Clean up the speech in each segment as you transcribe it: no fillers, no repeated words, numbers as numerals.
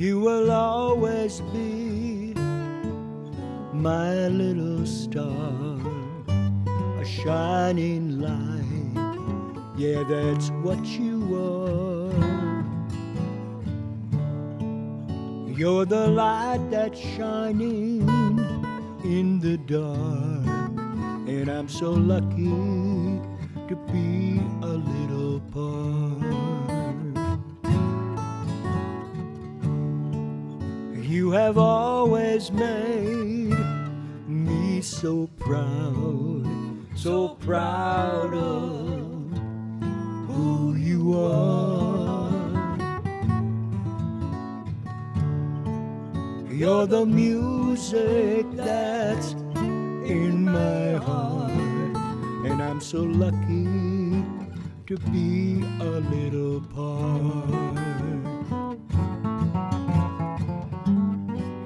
You will always be my little star, a shining light. Yeah, that's what you are. You're the light that's shining in the dark, and I'm so lucky to be a little part. You have always made me so proud of who you are. You're the music that's in my heart, and I'm so lucky to be a little part.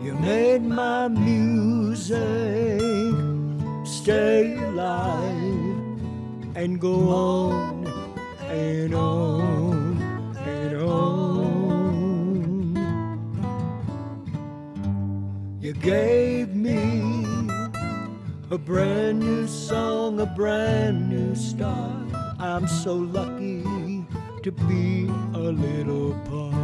You made my music stay alive and go on and on and on. You gave me a brand new song, a brand new start. I'm so lucky to be a little part.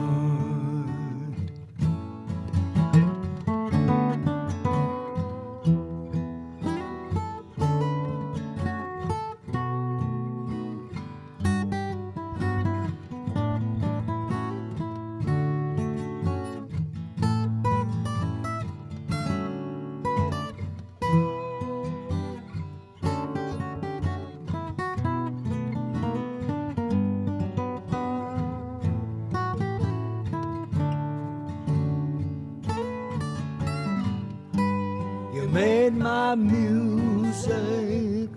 You made my music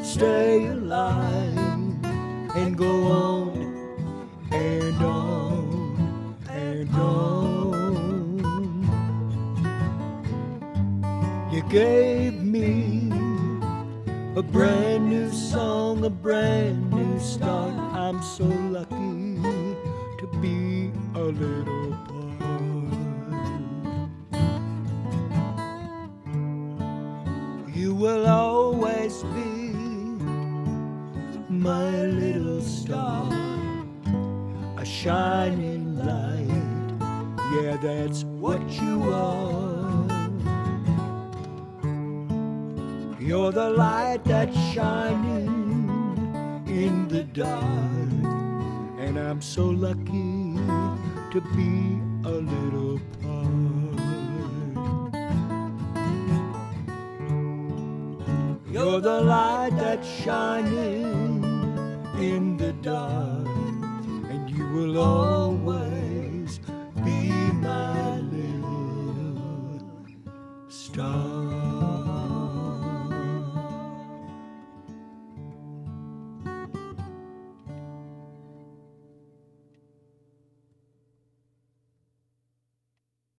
stay alive and go on and on and on. You gave me a brand new song, a brand new start. I'm so lucky to be a little part. You will always be my little star, a shining light. Yeah, that's what you are. You're the light that's shining in the dark, and I'm so lucky to be a little part. You're the light that's shining